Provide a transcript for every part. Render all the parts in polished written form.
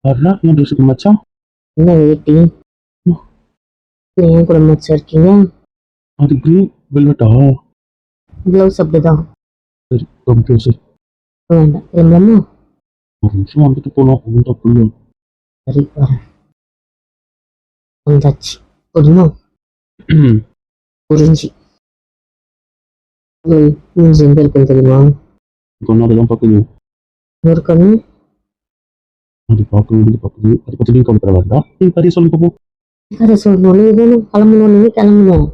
யாருன்னா என் ட்ரெஸ்ஸுக்கு மச்சான். என்ன வேட்டி ஏன் கூட மச்சம் இருக்கீங்க? அது கிரீன் வெல்வெட்டா? ப்ளவுஸ் அப்படிதான். சரி ப்ளவுஸ். வேண்டாம் இல்லைம்மா. ஒரு நிமிஷம் வந்துட்டு போகலாம் ஒன்றும் புள்ள. சரி வரேன். வந்தாச்சு போதுமா? புரிஞ்சு மூஞ்சி எங்க இருக்குன்னு தெரியுமா? கொண்டாடலாம் பார்க்குது. ஒரு கண்ணு அது பார்க்குது அதை பற்றி நீ கவலைப்பட வேண்டாம். நீ கதையை சொல்லி பார்ப்போம். கதை சொல்லணும். நீ வேணும் கிளம்பணும். நீ கிளம்பணும்.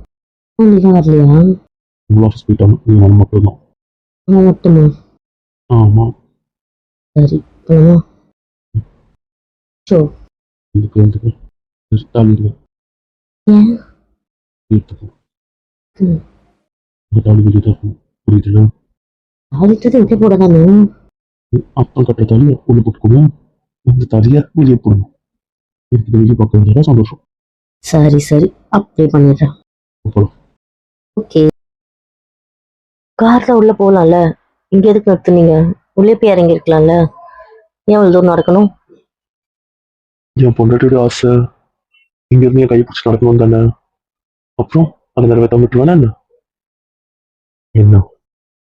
நீங்க வரலையா? உங்கள் ஆஃபீஸ் போயிட்டாங்க. நீ நான் மட்டும்தான். நான் மட்டுமா? ஆமாம். சரி போமா. ஷோ எதுக்கு தாலிடுவேன். ஏன்? வீட்டுக்கு தாலி வெளியே தான் இருக்கணும். புரியுதுல? ஆடிட்டது எங்கே போட தானே? அப்புறம் கட்டுற தாலியை உள்ள போட்டுக்கோங்க. இந்த தாலியை வெளியே போடணும். எனக்கு வெளியே பார்க்க வேண்டியதான் சந்தோஷம். சரி சரி அப்படியே பண்ணிடுறேன். போகலாம். ஓகே. கார்ல உள்ள போகலாம்ல. இங்க எதுக்கு நிறுத்துனீங்க? உள்ளே போய் இறங்கி இருக்கலாம்ல. ஏன் இவ்வளவு தூரம் நடக்கணும்? என் பொண்டாட்டியோட ஆசை இங்கேருந்து என் கையை பிடிச்சி நடக்கணும் தானே. அப்புறம் அதை நிறைவேற்ற விட்டுருவேனா என்ன? என்ன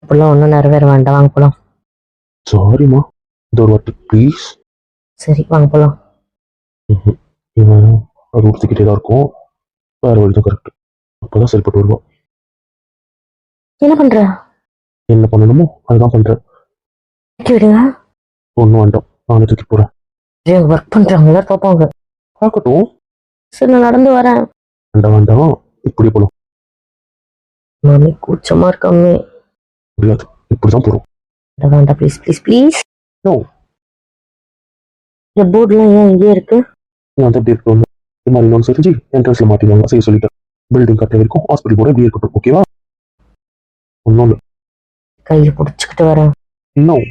அப்படிலாம் ஒன்றும் நிறைவேற வேண்டாம். வாங்க போகலாம். சாரிம்மா, இந்த ஒரு வாட்டி ப்ளீஸ். சரி வாங்க போகலாம். இவன் அது உடுத்திக்கிட்டே தான் இருக்கும். வேற வழி தான் கரெக்ட். அப்போதான் சரிப்பட்டு வருவான். என்ன பண்ற? என்ன பண்ணணுமோ அதுதான் பண்றேன். விடுங்க. ஒன்றும் வேண்டாம், நானே தூக்கி போறேன். ஒர்க் பண்றாங்களா பார்ப்பாங்க. பார்க்கட்டும். சரி நான் நடந்து வரேன். வேண்டாம் வேண்டாம், இப்படி போகலாம். மாமி கூச்சமா இருக்காமே. முடியாது, இப்படிதான் போறோம். வேண்டாம் ப்ளீஸ் ப்ளீஸ் ப்ளீஸ். நோ. இந்த போர்டுலாம் ஏன் இங்கே இருக்கு? நீ வந்து எப்படி இருக்கணும் இது மாதிரி இன்னொன்று தெரிஞ்சு என்ட்ரன்ஸ்ல மாட்டிடுவாங்க. செய்ய சொல்லிட்டேன். பில்டிங் கட்டுற வரைக்கும் ஹாஸ்பிட்டல் போட எப்படி இருக்கட்டும். ஓகேவா? ஒன்றும் இல்லை. கையை பிடிச்சிக்கிட்டு வரேன். இன்னும்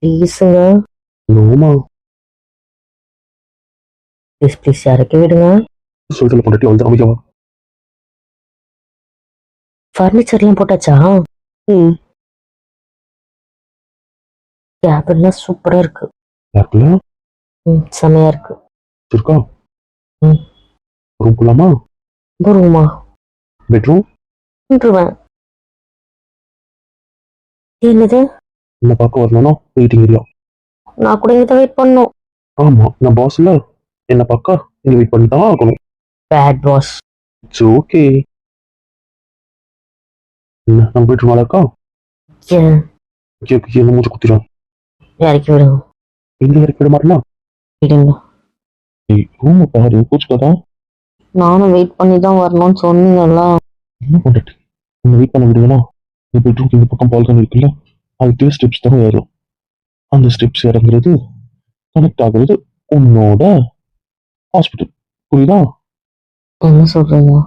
ப்ளீஸுங்க. நோமா ப்ளீஸ் ப்ளீஸ் இறக்கி விடுங்க. சொல்லிட்டு பொண்டாட்டி வந்து அமைக்கவா? ஃபர்னிச்சர்லாம் போட்டாச்சா? கேபின்லாம் சூப்பரா இருக்கு. லேப்ல செமையா இருக்கு. இருக்கா? ம். ரூம் போலாமா? ரூமா? பெட்ரூம் நின்றுவேன். என்னது? என்ன பார்க்க வரணும்னா வெயிட்டிங் ஏரியா. நான் கூட இங்கே வெயிட் பண்ணும். ஆமா, நான் பாஸ்ல என்ன பார்க்க இங்க வெயிட் பண்ணி தான் இருக்கணும். Bad boss. It's okay. என்ன நம்ம பெட்ரூம் நல்லா இருக்கா? என்ன மூச்சு குத்திடும். இறக்கி விடுங்க. எங்க இறக்கி விட மாட்டேனா? விடுங்க. ரூம் பாரு, கூச்சுக்காதான். நானும் வெயிட் பண்ணி தான் வரணும்னு சொன்னீங்கல்ல. என்ன பண்ணிட்டு உன்னை வெயிட் பண்ண விடுவேனா? இந்த பெட்ரூம்க்கு இந்த பக்கம் பால்கனி இருக்குல்ல, அதுக்கு ஸ்டெப்ஸ் தான் ஏறும். அந்த ஸ்டெப்ஸ் இறங்குறது கனெக்ட் ஆகுறது உன்னோட ஹாஸ்பிட்டல். புரியுதா? என்ன சொல்றீங்க?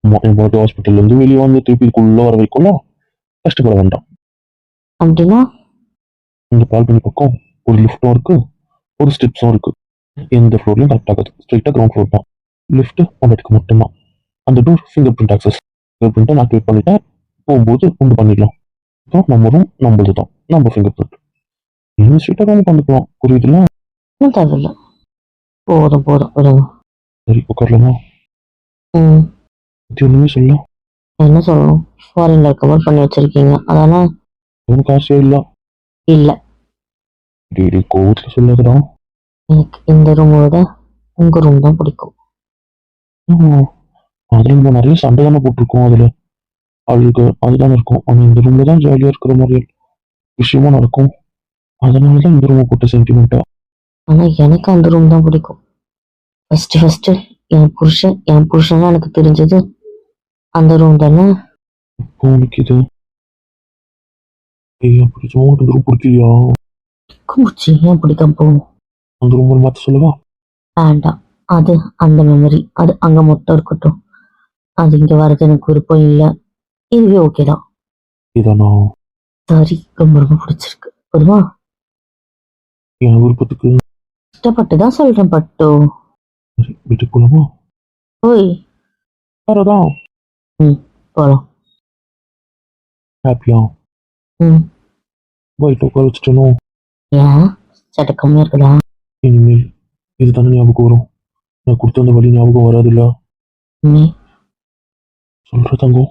என் பாட்டு ஹாஸ்பிட்டல்ல இருந்து வெளியே வந்து திருப்பிக்குள்ள வர வைக்கும்ல, கஷ்டப்பட வேண்டாம். அப்படின்னா இந்த பால்கனி பக்கம் ஒரு லிஃப்டும் இருக்கு, ஒரு ஸ்டெப்ஸும் இருக்கு. எந்த ஃப்ளோர்லையும் கரெக்ட் ஆகாது. ஸ்ட்ரைட்டா கிரவுண்ட் ஃப்ளோர் தான். லிஃப்ட் பொண்டாட்டிக்கு மட்டும்தான். அந்த door finger print access. Finger பிரிண்ட்டை நான் ஆக்டிவேட் பண்ணிட்டேன். போகும்போது உண்டு பண்ணிடலாம். அப்புறம் நம்ம ரூம் நம்மளது தான், நம்ம ஃபிங்கர் பிரிண்ட். இன்னும் ஸ்ட்ரைட்டாக ரூம் பண்ணிக்கலாம். புரியுதுல? ஒன்றும் தேவையில்ல. போதும் போதும் விடுங்க. சரி உட்காரலாமா? இது ஒண்ணுமே சொல்ல. என்ன சொல்லணும்? ஃபாரின்ல இருக்கவர் பண்ணி வச்சிருக்கீங்க அதானே? உனக்கு ஆசையா இல்ல? இல்ல. டெய்லி கோவத்துல சொல்லாதடா. எனக்கு இந்த ரூமை விட உங்க ரூம் தான் பிடிக்கும். அதுல நம்ம நிறைய சண்டை தானே போட்டிருக்கோம். அதுல அழுக அதுதானே இருக்கும். ஆனா இந்த ரூம்ல தான் ஜாலியா இருக்கிற மாதிரி விஷயமும் நடக்கும். அதனாலதான் இந்த ரூமை போட்ட சென்டிமெண்டா. ஆனா எனக்கு அந்த ரூம் தான் பிடிக்கும். ஃபர்ஸ்ட் என் புருஷன் எனக்கு தெரிஞ்சது அந்த ரூம் தானே. இப்போ உனக்கு இது பிடிச்சோம். இந்த ரூம் பிடிக்கலையா? குச்சி ஏன் பிடிக்காம போகும்? அந்த ரூம் மாத்த சொல்லவா? வேண்டாம். அது அந்த மெமரி அது அங்க மட்டும் இருக்கட்டும். அது இங்க வர்றது எனக்கு விருப்பம் இல்லை. இதுவே ஓகே தான். இதானா? சரி ரொம்ப ரொம்ப பிடிச்சிருக்கு. பொதுவா என் விருப்பத்துக்கு இஷ்டப்பட்டு தான் சொல்றேன் பட்டு. சரி வீட்டுக்கு போலாமா? ஓய் வேறதான். போலாம். ஹாப்பியா? போயிட்டு உட்கார வச்சுட்டனும். ஏன் சட்டை கம்மியா இருக்குதா? இனிமேல் இது தானே ஞாபகம் வரும். நான் கொடுத்த அந்த வழி ஞாபகம் வராதுல்ல. நீ சொல்கிற தங்கம்,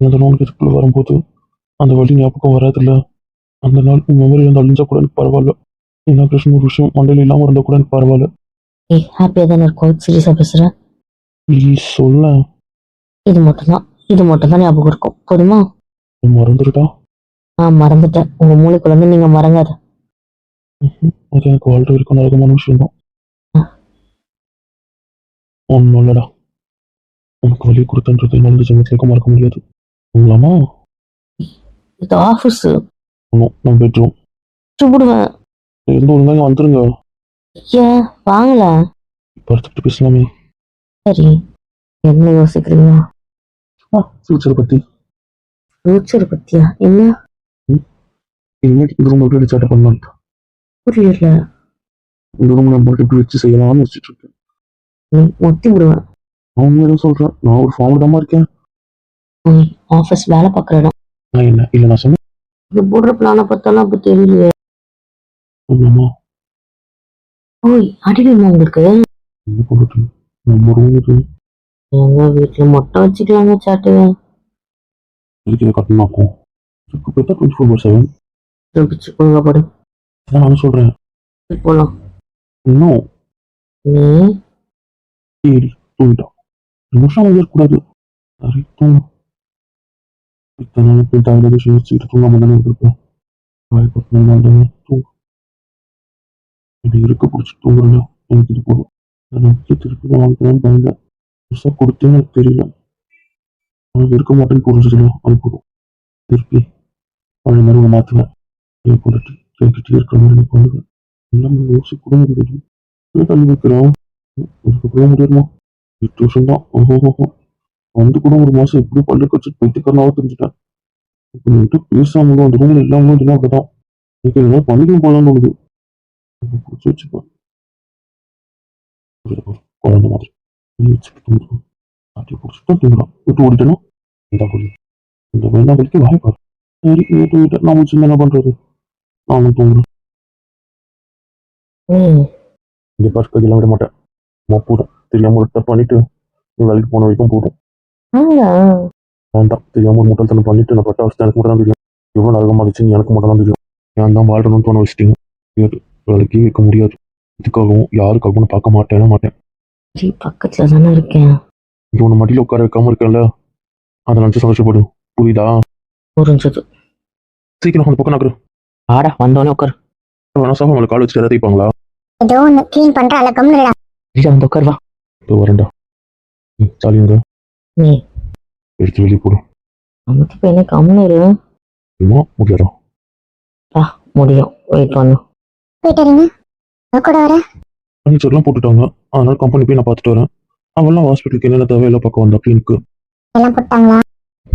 அந்த லோன் கேட்டுக்குள்ளே வரும்போது அந்த வழி ஞாபகம் வராதுல்ல. அந்த நாள் உன் மெமரி வந்து அழிஞ்சா கூட எனக்கு பரவாயில்ல. இனாகிரேஷன் ஒரு விஷயம் மண்டையில் இல்லாமல் இருந்தால் கூட எனக்கு பரவாயில்ல. ஏய் ஹாப்பியாக தானே இருக்கும், சீரியஸாக பேசுகிறேன். ப்ளீஸ் சொல்ல. இது மட்டும்தான் ஞாபகம் இருக்கும், போதுமா? மறந்துடுடா. நான் மறந்துட்டேன், உங்கள் மூளைக்குள்ளேருந்து நீங்கள் மறங்காத. அது எனக்கு வாழ்ற வரைக்கும் நரகமான விஷயம் தான். ஆ. ஒன்றும் இல்லடா. உனக்கு வழி கொடுத்தன்றது என்னால் இந்த ஜென்மத்திலேயும் மறக்க முடியாது. உங்களாமா இது ஆஃபீஸு. ஒன்றும் நம்ம பெட்ரூம் விடுவேன். இருந்து ஒழுங்காக வந்துருங்க. ஏன் வாங்கல? படுத்துக்கிட்டு பேசலாமே. சரி, என்ன யோசிக்கிறீங்க? ஃபியூச்சரை பற்றி. ஃபியூச்சர் பத்தியா? என்ன? இனிமேல் இந்த ரூம் எப்படி சேட்டை பண்ணலாம், புரியல. இந்த ரூம் நம்ம எப்படி வச்சு செய்யலாம்னு யோசிச்சுட்டு இருக்கேன். நீ ஒத்தி விடுவேன். நான் எதுவும் சொல்கிறேன், நான் ஒரு ஃபார்ம் தான் இருக்கேன். நீ ஆஃபீஸ் வேலை பார்க்குற இடம். நான் என்ன இல்லை நான் சொன்னேன். இது போடுற பிளானை பார்த்தாலும் அப்படி தெரியலையே. ஆமாம்மா. ஓய் அடிக்கணுமா உங்களுக்கு? என்ன பண்ணுறது, நம்ம ரூம் இது எங்க வீட்டில் மொட்டை வச்சுக்கலாங்க சாட்டு. இருக்கிற கட்டணாக்கும் இப்போ பார்த்தா 24/7. பிச்சு கொடுங்க போடு. அதான் நானும் சொல்கிறேன். போகலாம். இன்னும் நீ சரி தூங்கிட்டான். நிமிஷம் இருக்கக்கூடாது. சரி தூங்கும். இத்தனை நாள் போய் தேவையில்லாத விஷயம் வச்சுக்கிட்டு தூங்காம தானே இருந்திருப்பேன். வாய்ப்பு தானே தூங்கும். என்னை இருக்க பிடிச்சி தூங்குறேன். எனக்கு இது போதும். அதை நம்பிக்கை திருப்பி நான் வாங்கிக்கிறேன்னு பயந்தேன். புதுசாக கொடுத்தேன்னு எனக்கு தெரியல. உனக்கு இருக்க மாட்டேன்னு புரிஞ்சதுல அது போதும். திருப்பி பழைய மாதிரி உன்னை மாற்றுவேன். என் கொண்டுட்டு கேட்டுகிட்டே இருக்கிற மாதிரி நான் பண்ணுவேன். எல்லாமே யோசிக்க கூட முடியாது. தள்ளி வைக்கிறோம். இதுக்கப்புறம் முடியுமா? 8 வருஷம் தான். ஓஹோஹோ. வந்து கூட ஒரு மாசம் எப்படி பள்ளி கட்சி பைத்தியக்காரனாவும் தெரிஞ்சுட்டேன். இப்போ நீட்டு பேசாமலும் அந்த ரூம்ல இல்லாமலும் இருந்தா அப்படிதான். எனக்கு என்ன பண்ணிக்கும் போலான்னு தோணுது. பிடிச்சி வச்சுப்பேன். குழந்தை மாதிரி நீ வச்சுட்டு தூங்குறோம். ஆட்டி பிடிச்சிட்டு தான் தூங்குறான். விட்டு ஓடிட்டேன்னா இதான் புரியும். இந்த வேண்டாம் வலிக்கு வாய்ப்பாரு. சரி நீ தூங்கிட்ட நான் முடிச்சு என்ன பண்றது? நானும் தூங்குறேன். இங்கே பார்க்க எல்லாம் விட மாட்டேன். போதும் தெரியாம ஒரு தப்பு பண்ணிட்டு நீ வேலைக்கு போன வரைக்கும் போதும். வேண்டாம் தெரியாம ஒரு முட்டாள்தனம் பண்ணிட்டு நான் பட்ட அவஸ்தை எனக்கு மட்டும் தான் தெரியும். எவ்வளோ நரகமாக இருந்துச்சுன்னு எனக்கு மட்டும் தான் தெரியும். ஏன் தான் வாழணும்னு தோண வச்சுட்டீங்க. வேலைக்கு வைக்க முடியாது. இதுக்காகவும் யாருக்காகவும் நான் பார்க்க மாட்டேன். பக்கத்துல தானே இருக்கேன். இது ஒன்று மடியில் உட்கார வைக்காம இருக்கேன்ல, அதை நினச்சி சந்தோஷப்படும். புரியுதா? புரிஞ்சது. சீக்கிரம் அந்த பக்கம் நகரு. ஆடா வந்தோடனே உட்காரு. வேணா சார் உங்களை கால் வச்சுட்டு எதாவது தைப்பாங்களா? ஏதோ ஒன்று க்ளீன் பண்ற அழகம் இல்லடா. வந்து உட்காருவா. இப்போ வரேன்டா. சாலிங்க நீ எடுத்து வெளியே போடும். நமக்கு இப்போ என்ன கம்முன்னு முடியாதா? முடியும். வெயிட் பண்ணு. போயிட்டு வரீங்க. கூட வர ஃபர்னிச்சர்லாம் போட்டுட்டாங்க. அதனால கம்பெனி போய் நான் பார்த்துட்டு வரேன். அவெல்லாம் ஹாஸ்பிட்டலுக்கு என்னென்ன தேவையெல்லாம் பார்க்க வந்தா கிளினிக்கு எல்லாம் போட்டாங்களா?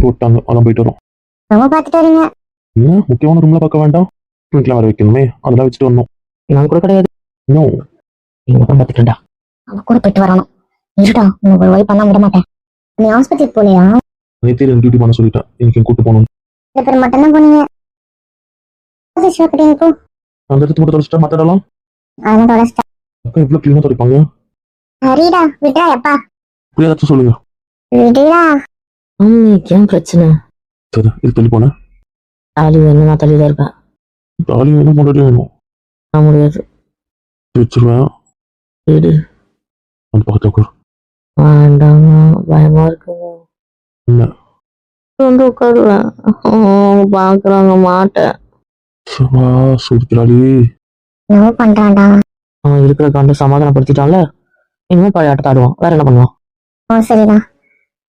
போட்டாங்க. அதான் போயிட்டு வரோம். ரொம்ப பார்த்துட்டு வரீங்க. ஏன் முக்கியமான ரூம்ல பார்க்க வேண்டாம்? கிளினிக்லாம் வர வைக்கணுமே, அதெல்லாம் வச்சுட்டு வரணும். நான் கூட கிடையாது. இன்னும் நீங்க தான் பார்த்துட்டா. அவன் கூட போயிட்டு வரணும். இருடா உங்க ஒய்ஃப் பண்ண விட மாட்டேன். நீ ஹாஸ்பிட்டலுக்கு போலியா? நேற்று எனக்கு டியூட்டி பண்ண சொல்லிட்டேன். இன்னைக்கு கூட்டு போகணும். 2 பேர் மட்டும் தான் போனீங்க. போ. அந்த இடத்து மட்டும் தொடச்சிட்டா மற்ற இடம்லாம் அதெல்லாம் தொடச்சிட்டா. அக்கா எவ்வளோ க்ளீனாக துடைப்பாங்க. சரிடா விட்றா எப்பா. இப்படி ஏதாச்சும் சொல்லுங்க. விடுடா. ஏன் பிரச்சனை? சரி இது தள்ளி போனேன். தாலி வேணும், நான் தள்ளி தான் இருப்பேன். தாலி வேணும், முன்னாடி வேணும். நான் முடியாது. வச்சிருவேன். வீடு அந்த பக்கத்தில் உட்கார். வேண்டாங்க, பயமா இருக்குங்க. என்ன வந்து உட்காருவேன். பாக்குறாங்க மாட்டேன். சவா சுடுக்கிறாளி. என்னவோ பண்றான்டா. அவன் இருக்கிற காண்ட சமாதானப்படுத்திட்டான்ல, இனிமே பழைய ஆட்டத்தை ஆடுவான். வேற என்ன பண்ணுவான்? ஓ சரிதான்.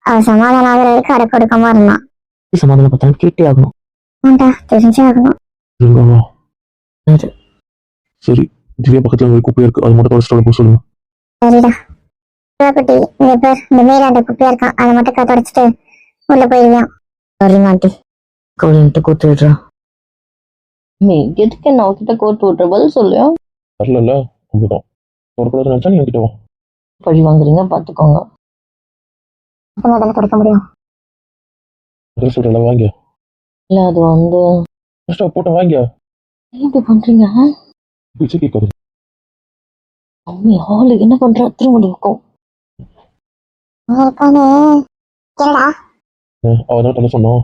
அவன் சமாதானம் ஆகுறதுக்கு அடக்க ஒடுக்கமா இருந்தான். சமாதானப்படுத்தான்னு கேட்டே ஆகணும். ஆண்டா தெரிஞ்சே ஆகணும். இருங்கவா. சரி. சரி திவ்யா பக்கத்தில் ஒரு குப்பையா இருக்கு, அது மட்டும் தொடச்சிட்டு போக சொல்லுங்க. சரிடா. குட்டி இந்த பேர் இந்த மேலாண்ட குப்பையா இருக்கான், அதை மட்டும் தொடச்சிட்டு உள்ள போயிருவான். சரிங்க ஆண்டி. கவலைன்ட்டு கூத்து விடுறான். நீ எதுக்கு என்ன அவகிட்ட கோர்த்து விட்டுற? பதில் சொல்லியா? வரல அப்படிதான் ஒரு குழந்தை நினைச்சா நீ என்கிட்ட வா. பழி வாங்குறீங்க, பாத்துக்கோங்க. அப்பதான் தொடக்க முடியும். அதான் சொல்றல வாங்க. இல்ல அது வந்து ஃபர்ஸ்ட் போட்ட வாங்க. இப்படி பண்றீங்க? பிச்சை கேட்காது. அம்மி ஹாலு என்ன பண்ற திரும்ப இருக்கும் இருக்கானே என்னடா அவன் தான் தலை சொன்னான்.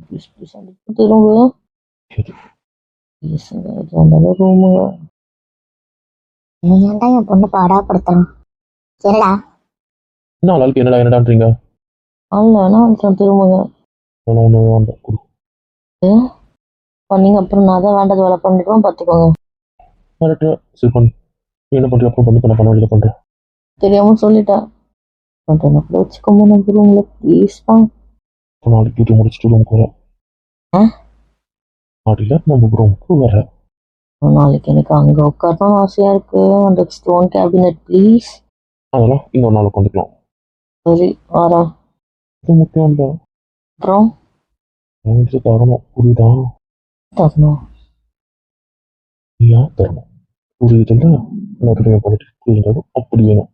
ப்ளீஸ் ப்ளீஸ் அடிச்சு திரும்ப சரி. ரூமுங்க நீ ஏன்டா என் பொண்ணு பாடாப்படுத்தணும் என்னடா என்ன ஆளுக்கு என்னடான்றீங்க? அல்லனா திரும்புங்க ஒன்று வேண்டாம் கொடு. பண்ணீங்க அப்புறம் நான் தான் வேண்டது வேலை பண்ணிடுவோம் பார்த்துக்கோங்க. கரெக்டாக சரி பண்ணு. நீ என்ன பண்ணுற அப்புறம் பண்ணி பண்ண வேண்டியதை பண்ணுறேன். தெரியாம சொல்லிட்டேன் கொஞ்சம் கூட வச்சுக்கோங்க ரூம்ல ப்ளீஸ் தான். இப்போ நாளைக்கு டியூட்டி முடிச்சுட்டு ரூமுக்கு வரேன். ஆ? நாளையில் நம்ம ரூமுக்கு வரேன். நாளைக்கு எனக்கு அங்க உட்காரணும்னு ஆசையா இருக்கு அந்த ஸ்டோன் கேபினெட் ப்ளீஸ். அதெல்லாம் இன்னொரு நாள் உட்காந்துக்கலாம். சரி வரேன். இது முக்கியம் இல்லை. அப்புறம் என்கிட்ட தரணும் புரியுதா? தரணும் நீ ஏன் தரணும் புரியுதில்ல? என்னுடைய பொலிட்டிக்ஸ் இருந்தாலும் அப்படி வேணும்.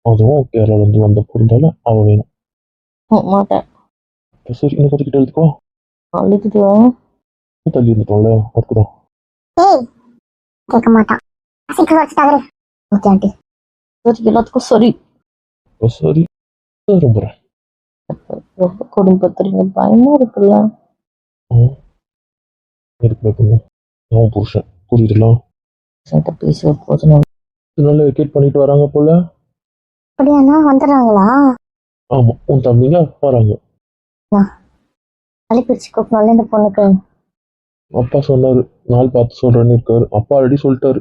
அதுவும் கேரளாலேருந்து வந்த பொருந்தால அவள் வேணும். மாட்டேன் சரி இன்னும் கொஞ்சம் கிட்ட எழுதுக்கோ. அழுதுட்டு தள்ளி இருந்துட்டோம்ல அதுக்கு தான். ஏய் கேட்க மாட்டான் சீக்கிரம் வச்சுட்டாரு ஓகே ஆண்டி சரி எல்லாத்துக்கும் சரி. சரி ரொம்பறேன். ரொம்ப குடும்பத்துறீங்க பயமா இருக்குல்ல. இருக்கு பயப்படணும். அவன் புருஷன் புரியுதுல்ல? பேசுற போதும் இதனால வெக்கேட் பண்ணிட்டு வராங்க போல. அப்படியாண்ணா வந்துடுறாங்களா ஆமா உன் தம்பிங்க வராங்க. அழைப்பிடிச்சு கூப்பிடணும்ல இந்த பொண்ணுக்கு அப்பா சொன்னாரு நாள் பார்த்து சொல்றேன்னு இருக்காரு. அப்பா ஆல்ரெடி சொல்லிட்டாரு.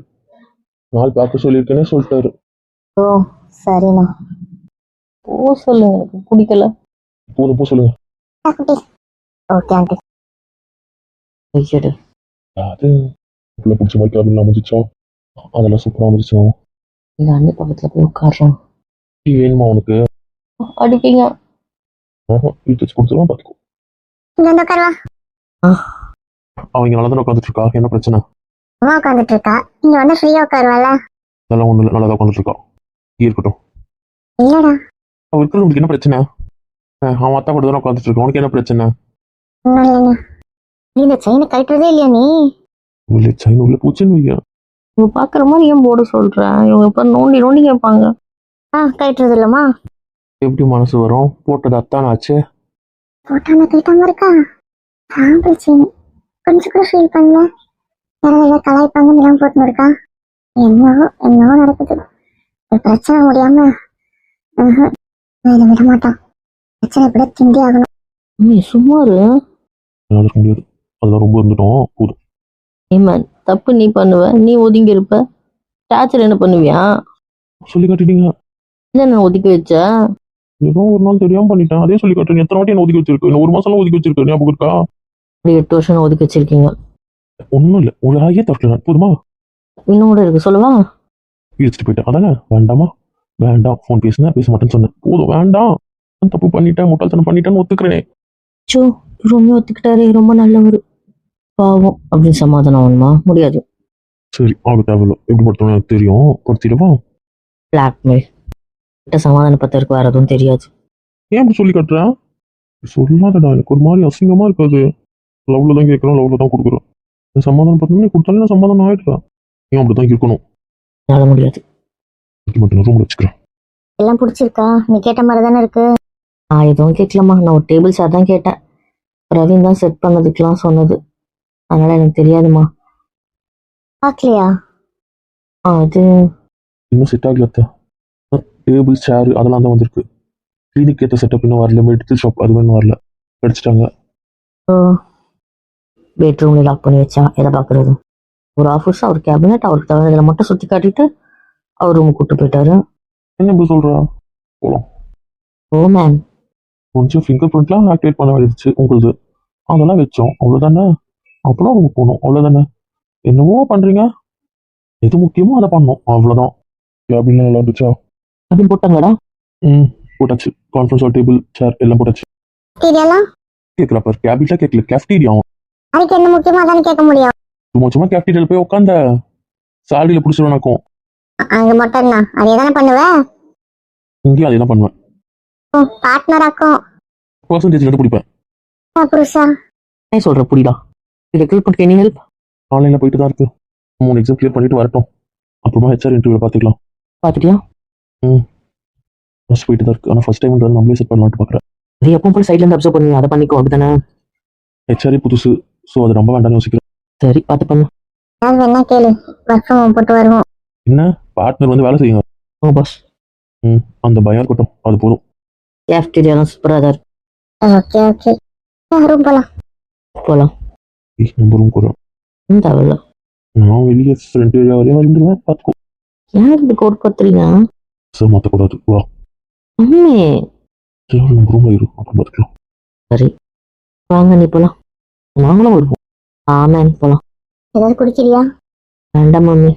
நாள் பார்க்க சொல்லியிருக்கேனே சொல்லிட்டாரு. ஓ சரிண்ணா போ சொல்லுங்க எனக்கு பிடிக்கல. பூ சொல்லுங்க. குட்டி ஓகே ஆண்டி ஐயடு அது பிள்ளை பிடிச்ச மாதிரி கேபின் அமைச்சிச்சோம். அதெல்லாம் சூப்பராக அமைச்சிச்சோம். எங்க அண்ணி பக்கத்துல போய் உட்காடுறோம். டீ வேணுமா உனக்கு? அடிப்பீங்க வீட்டு வச்சு கொடுத்துருவான் பார்த்துக்கோ. இங்க வந்து உட்காருவா அவங்க நல்லா தான் உட்காந்துட்டு இருக்கா. என்ன பிரச்சனை? அம்மா உட்காந்துட்டு இருக்கா இங்க வந்து ஃப்ரீயா உட்காருவால அதெல்லாம் ஒன்றும் இல்லை நல்லா தான் உட்காந்துட்டு இருக்கா. இருக்கட்டும். இல்லடா அவன் இருக்கிறது உனக்கு என்ன பிரச்சனை? அவன் அத்தா கூட தானே உட்காந்துட்டு இருக்கான். உனக்கு என்ன பிரச்சனை? ஒன்றும் இல்லைங்க நீ இந்த செயினை கட்டுறதே இல்லையா நீ இல்லை சைன் உள்ள பூச்சின்னு வைக்க. இவங்க பாக்குற மாதிரி ஏன் போட சொல்றேன். இவங்க இப்ப நோண்டி நோண்டி கேட்பாங்க. கட்டுறது இல்லம்மா எப்படி மனசு வரும்? போட்டது அத்தான் ஆச்சு. போட்டாம கட்டாம இருக்கா சாம்பிள் செயின் கொஞ்சம் கூட ஃபீல் பண்ணல யாராவது ஏதாவது கலாய்ப்பாங்கன்னு எல்லாம் போட்டுன்னு இருக்கா என்னவோ நடக்குது ஒரு பிரச்சனை முடியாம நான் இதை விட மாட்டான் பிரச்சனை கூட திண்டி ஆகணும் நீ சும்மாரு என்னால் இருக்க முடியாது. அதெல்லாம் ரொம்ப இருந்துட்டோம் போதும். ஏமன் தப்பு நீ பண்ணுவ நீ ஒதுங்கி இருப்ப. டார்ச்சர் என்ன பண்ணுவியா? சொல்லி காட்டிட்டீங்க. இல்ல நான் ஒதுக்கி வச்சேன். ஏதோ ஒரு நாள் தெரியாம பண்ணிட்டேன். அதே சொல்லி காட்டுறேன். எத்தனை வாட்டி என்ன ஒதுக்கி வச்சிருக்கு? இன்னும் 1 மாசம்லாம் ஒதுக்கி வச்சிருக்கு. ஞாபகம் இருக்கா? 8 வருஷம் ஒதுக்கி வச்சிருக்கீங்க. ஒன்றும் இல்லை ஒரு ஆகியே தரல போதுமா? இன்னும் கூட இருக்கு சொல்லவா? வச்சுட்டு போயிட்டேன். அதானே வேண்டாமா? வேண்டாம் ஃபோன் பேசுனேன் பேச மாட்டேன்னு சொன்னேன். போதும் வேண்டாம். நான் தப்பு பண்ணிட்டேன் முட்டாள்தனம் பண்ணிட்டேன்னு ஒத்துக்கிறேனே. சோ ரொம்ப ஒத்துக்கிட்டாரு ரொம்ப நல்லவர் பாவம் அப்படின்னு சமாதானம் ஆகணுமா? முடியாது. சரி ஆக தேவையில்ல. எப்படி படுத்தணும் எனக்கு தெரியும். படுத்திடவா? பிளாக்மெயில் கிட்ட சமாதானப்பத்திற்கு வேற எதுவும் தெரியாது. ஏன் அப்படி சொல்லி காட்டுறேன்? சொல்லாதடா எனக்கு ஒரு மாதிரி அசிங்கமா இருக்காது. லவ்ல தான் கேட்குறோம் லவ்ல தான் கொடுக்குறோம். சமாதானம் பார்த்தோம்னா கொடுத்தாலும் நான் சமாதானம் ஆயிடுறேன். ஏன் அப்படி தான் இருக்கணும். என்னால முடியாது. மட்டும் ரூம்ல வச்சுக்கிறேன். எல்லாம் பிடிச்சிருக்கா நீ கேட்ட மாதிரி தானே இருக்கு நான் எதுவும் கேட்கலாமா? நான் ஒரு டேபிள் சேர் தான் கேட்டேன். ரவீன் தான் செட் பண்ணதுக்கெல்லாம் சொன்னது. அதனால எனக்கு தெரியாதுமா. பாக்கலையா அது இன்னும் செட் ஆகல. டேபிள் சேர் அதெல்லாம் தான் வந்திருக்கு. கிளினிக் ஏற்ற செட்டப் இன்னும் வரல. மெடிக்கல் ஷாப் அது இன்னும் வரல. கிடைச்சிட்டாங்க. பெட்ரூம்ல லாக் பண்ணி வச்சா எதை பாக்குறது? ஒரு ஆஃபீஸ் அவர் கேபினெட் அவருக்கு தவிர மட்டும் சுத்தி காட்டிட்டு அவர் ரூம் கூட்டு போயிட்டாரு. என்ன இப்படி சொல்றா? போலாம். ஓ மேம் கொஞ்சம் ஃபிங்கர் பிரிண்ட்லாம் ஆக்டிவேட் பண்ண வேண்டியது உங்களுக்கு. அதெல்லாம் வச்சோம் அவ்வளோதானே. அப்புறம் ரூமுக்கு போகணும் அவ்வளோதானே. என்னவோ பண்றீங்க. எது முக்கியமோ அதை பண்ணணும் அவ்வளோதான். கேபின்லாம் நல்லா இருந்துச்சா? அப்படின்னு போட்டாங்கடா. போட்டாச்சு. கான்ஃபரன்ஸ் ஹால் டேபிள் சேர் எல்லாம் போட்டாச்சு. இதெல்லாம் கேட்கல பார். கேபின்ல கேட்கல கேஃப்டீரியா. அதுக்கு என்ன முக்கியமா தானே கேட்க முடியும் சும்மா கேஃப்டீரியால போய் உட்காந்த சாலரியில பிடிச்சிருவனாக்கும். அங்க மட்டும் தான் அதே தானே பண்ணுவேன் இங்கேயும் அதே தான் பண்ணுவேன். பார்ட்னராக்கும் பர்சன்டேஜ் எடுத்து பிடிப்பேன். புருஷா நான் சொல்ற புரியுதா? இதுக்கு பண்ணி ஹெல்ப் ஆன்லைன்ல போயிட்டு தான் இருக்கு. 3 எக்ஸாம் கிளியர் பண்ணிட்டு வரட்டும். அப்புறமா ஹெச்ஆர் இன்டர்வியூ பார்த்துக்கலாம். பார்த்துட்டியா? ஃபர்ஸ்ட் போயிட்டு தான் இருக்கு. ஆனால் ஃபர்ஸ்ட் டைம் நம்மளே செட் பண்ணலாம்னு பார்க்குறேன். அது எப்போ போல சைட்லேருந்து அப்சர்வ் பண்ணி அதை பண்ணிக்கோ, அப்படிதானே? ஹெச்ஆரே புதுசு, ஸோ அது ரொம்ப வேண்டாம்னு யோசிக்கிறேன். சரி, பார்த்து பண்ணு. யார் வேணா கேளு, ஒர்க் ஃப்ரம் ஹோம் போட்டு வருவோம். என்ன பார்ட்னர் வந்து வேலை செய்யுங்க. பாஸ், அந்த பயம் இருக்கட்டும், அது போதும். கேஃப்டீரியாலாம் சூப்பராக தான் இருக்கு. ஓகே ஓகே, ரூம் போலாம். போகலாம். நம்ம ரூம் கூட தேவையில்ல. நான் வெளியே ஃப்ரெண்ட் ஏரியா வரையும் வந்துடுவேன், பார்த்துக்கோ. ஏன் இப்படி கோட் பார்த்துறீங்க? சார் மாற்றக்கூடாது, வா. அம்மே, சரி நம்ம ரூமில் இரு, அப்புறம் பார்த்துக்கலாம். சரி வாங்க, நீ போகலாம். நாங்களும் வருவோம். ஆமாம் போகலாம். ஏதாவது குடிக்கிறியா? வேண்டாம் மம்மி,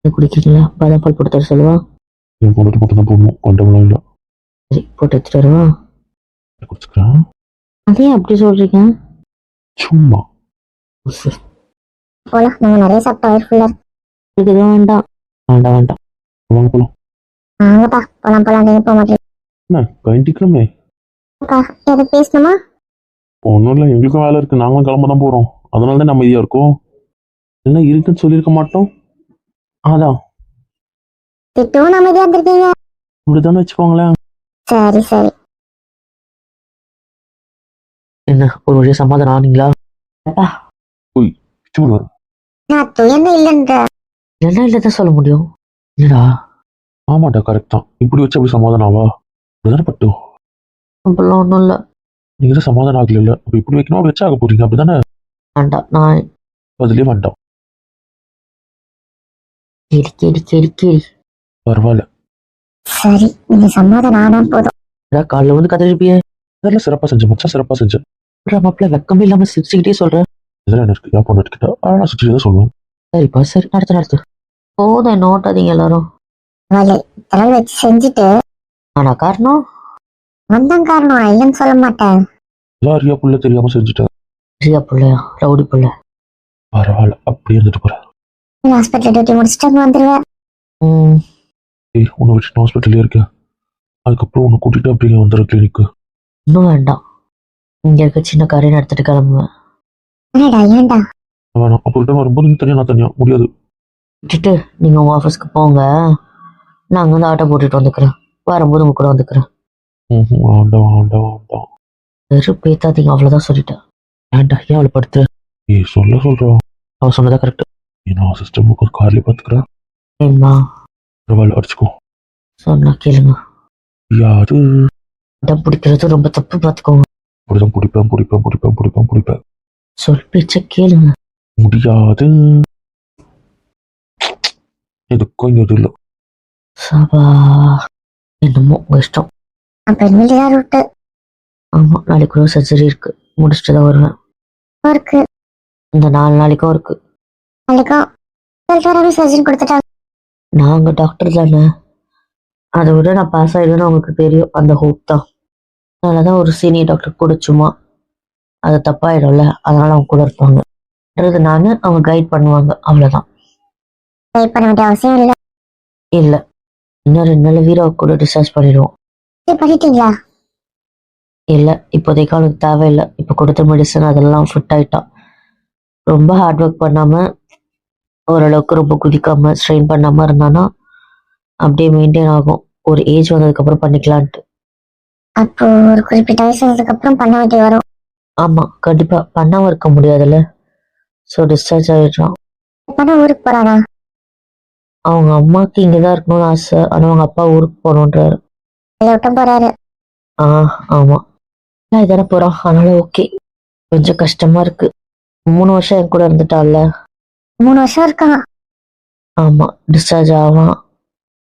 குடிக்கிறீங்களா? பாதாம் பால் போட்டு தர சொல்லுவா. என் பொண்ணுட்டு மட்டும் தான் போடணும், கொண்டவங்களாம் இல்லை. சரி, போட்டு எடுத்துட்டு வருவா. குடிச்சுக்கிறேன். அதே அப்படி சொல்றீங்க? சும்மா போலாம், நம்ம நிறைய சாப்பிட்டா வயிறு ஃபுல்லா இருக்கு. உங்களுக்கு எதுவும் வேண்டாம். வேண்டாம் வேண்டாம். வாங்க போகலாம். வாங்கப்பா போலாம் போலாம், நீங்க போக மாட்டேன். என்ன கண்டிக்கிறோமே? எதை பேசணுமா? ஒன்றும் இல்லை, எங்களுக்கும் வேலை இருக்குது, நாங்களும் கிளம்ப தான் போகிறோம். அதனால தான் நம்ம அமைதியாக இருக்கோம். என்ன இருக்குன்னு சொல்லியிருக்க மாட்டோம். அதான் திட்டவும் அமைதியா இருந்திருக்கீங்க. இப்படித்தானே வச்சுக்கோங்களேன். சரி சரி. என்ன ஒரு வழியா சமாதானம் ஆனீங்களா? சூடு நான் துயர்ந்து இல்லைன்ற. என்ன இல்லதான் சொல்ல முடியும். என்னடா? ஆமாட்டா, கரெக்ட் தான். இப்படி வச்சு அப்படி சமாதானம் ஆவா? அப்படிதானே பட்டு. அப்படிலாம் ஒன்றும் இல்லை. நீங்க தான் சமாதானம் ஆகல இல்லை, அப்போ இப்படி வைக்கணும், அப்படி வச்சு ஆக போறீங்க, அப்படிதானே? வேண்டாம், நான் அதுலயே வேண்டாம். கேடி கேடி கேடி கேடி. பரவாயில்ல. சரி, நீங்க சமாதானம் ஆனா போதும். ஏதாவது காலைல வந்து கதறிப்பியே. இதெல்லாம் சிறப்பாக செஞ்சேன் மச்சான், சிறப்பாக செஞ்சேன். மாப்பிள்ள வெக்கமே இல்லாம சிரிச்சுக்கிட்டே சொல்றேன். இதெல்லாம் என்ன இருக்கு, என் பொண்ணு எடுத்துக்கிட்டா நான் சுற்றி தான் சொல்லுவேன். சரிப்பா, சரி நடத்து. போதும், என்ன ஓட்டாதீங்க எல்லாரும். இதெல்லாம் வச்சு செஞ்சுட்டு ஆனா காரணம் வந்தான் காரணம், நான் இல்லைன்னு சொல்ல மாட்டேன். எல்லாம் ரியா புள்ள தெரியாம செஞ்சுட்டேன். ரியா புள்ளையா? ரவுடி புள்ள? பரவாயில்ல, அப்படியே இருந்துட்டு போறேன். ஹாஸ்பிட்டல் டியூட்டி முடிச்சுட்டு அங்க வந்துருவேன். உன்னை வச்சுட்டு ஹாஸ்பிட்டல்லே இருக்கேன். அதுக்கப்புறம் உன்னை கூட்டிட்டு அப்படியே வந்துடுற கிளினிக்கு. இன்னும் வேண்டாம், இங்க இருக்க சின்ன காரையை எடுத்துட்டு கிளம்புவேன். என்னடா ஏன்டா? வேணாம், அப்போ ரிட்டர்ன் வரும்போது நீ தனியா நான் தனியா முடியாது. விட்டுட்டு நீங்க உங்க ஆஃபீஸ்க்கு போங்க, நான் அங்க வந்து ஆட்டோ போட்டுட்டு வந்துக்கிறேன். வரும்போது உங்க கூட வந்துக்கிறேன். வேண்டாம் வேண்டாம் வேண்டாம். வெறும் பேத்தாதீங்க, அவ்வளவுதான் சொல்லிட்டேன். வேண்டாம், ஏன் அவளை படுத்து? சொல்றோம். அவ சொன்னதா கரெக்ட். நான் சிஸ்டமுக்கு ஒரு கார்லயே பாத்துக்கிறேன். ஏம்மா? பரவாயில்ல, அடிச்சுக்கோ. சொன்னா கேளுங்க. யாரு? இடம் பிடிக்கிறது ரொம்ப தப்பு, பாத்துக்கோங்க. அப்படிதான் பிடிப்பேன். சொல் பேச்ச கேளுங்க. முடியாது. எதுக்கும் இங்க இல்லை. சபா, என்னமோ உங்க இஷ்டம். அப்ப இனிமேல் ரூட்டு ஆமா, நாளைக்கு கூட சர்ஜரி இருக்கு, முடிச்சுட்டு தான் வருவேன். இருக்கு. இந்த 4 நாளைக்கும் இருக்கு. நாளைக்கும் சர்ஜன் கொடுத்துட்டாங்க. நாங்க டாக்டர் தானே, அதை விட நான் பாஸ் ஆயிடுவேன்னு உங்களுக்கு தெரியும். அந்த ஹோப் தான். அதனாலதான் ஒரு சீனியர் டாக்டர் கூட சும்மா அது தப்பாயிடும்ல, அதனால அவங்க கூட இருப்பாங்க. நானு அவங்க கைட் பண்ணுவாங்க, அவ்வளவுதான். கைட் பண்ண வேண்டிய அவசியம் இல்லை. இல்ல, இன்னும் 2 நாள் வீராவை கூட டிஸ்சார்ஜ் பண்ணிடுவோம். பண்ணிட்டீங்களா? இல்ல, இப்போதைக்கு அவனுக்கு தேவையில்லை. இப்ப கொடுத்த மெடிசன் அதெல்லாம் ஃபிட் ஆயிட்டான். ரொம்ப ஹார்ட் ஒர்க் பண்ணாம, ஓரளவுக்கு ரொம்ப குதிக்காம, ஸ்ட்ரெயின் பண்ணாம இருந்தானா அப்படியே மெயின்டைன் ஆகும். ஒரு ஏஜ் வந்ததுக்கு அப்புறம் பண்ணிக்கலான்ட்டு. அப்போ ஒரு குறிப்பிட்ட வயசு வந்ததுக்கு அப்புறம் பண்ண வேண்டிய வரும். ஆமா, கண்டிப்பா பண்ணாம இருக்க முடியாதுல்ல. ஸோ டிஸ்சார்ஜ் ஆயிடுறான். ஊருக்கு போறானா? அவங்க அம்மாக்கு இங்கதான் இருக்கணும்னு ஆசை, ஆனா அவங்க அப்பா ஊருக்கு போகணுன்றாரு. விட்டும் போறாரு. ஆமா, நான் இதானே போறான், அதனால ஓகே. கொஞ்சம் கஷ்டமா இருக்கு. 3 வருஷம் என் கூட இருந்துட்டான்ல. 3 வருஷம் இருக்கான். ஆமா, டிஸ்சார்ஜ் ஆவான்,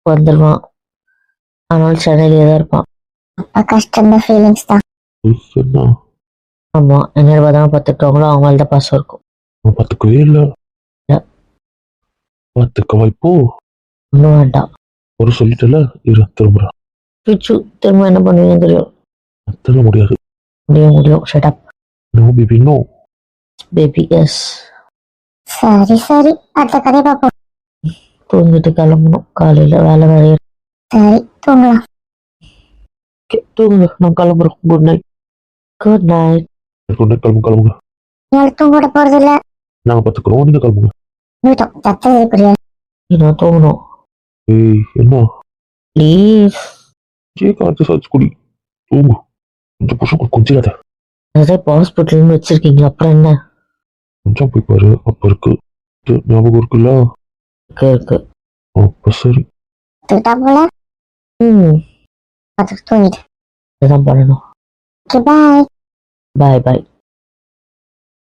வந்துடுவான். அதனால சென்னையிலே தான் இருப்பான். கஷ்டம் தான், ஃபீலிங்ஸ் தான். ஆமா, என்ன தான் பார்த்துக்கிட்டவங்களோ அவங்க மேல தான் பாசம் இருக்கும். பார்த்துக்கவே இல்லை. பார்த்துக்க வாய்ப்போ இன்னும் வேண்டாம். ஒரு சொல்லிட்டல, இரு திரும்புறேன். பிச்சு திரும்ப என்ன பண்ணுவீங்க தெரியும். திரும்ப முடியாது. முடியும். Shut up. No baby, no baby. Yes. சரி, அடுத்த கதையை பார்ப்போம். தூங்கிட்டு கிளம்பணும், காலையில வேலை நிறைய. சரி, தூங்கலாம். தூங்குங்க, நான் கிளம்புறோம். Good night. கிளம்புங்க. நீங்க தூங்க போறது இல்ல. நாங்க பார்த்துக்கிறோம், நீங்க கிளம்புங்க. தத்தது புரியாது. நான் தூங்கணும். ஏய் என்ன ப்ளீஸ். காய்ச்சி சாச்சு குடி தூங்கு. கொஞ்சம் புஷம் கொஞ்சிடாத. அதான் இப்போ ஹாஸ்பிட்டல்னு வச்சிருக்கீங்க, அப்புறம் என்ன? கொஞ்சம் போய் பாரு, அப்ப இருக்கு. ஞாபகம் இருக்குல்ல? இருக்கு. அப்ப சரி. தூட்டா போல ம் அது தூங்கிட்டு இதுதான் பண்ணணும். பாய் பாய் பாய்.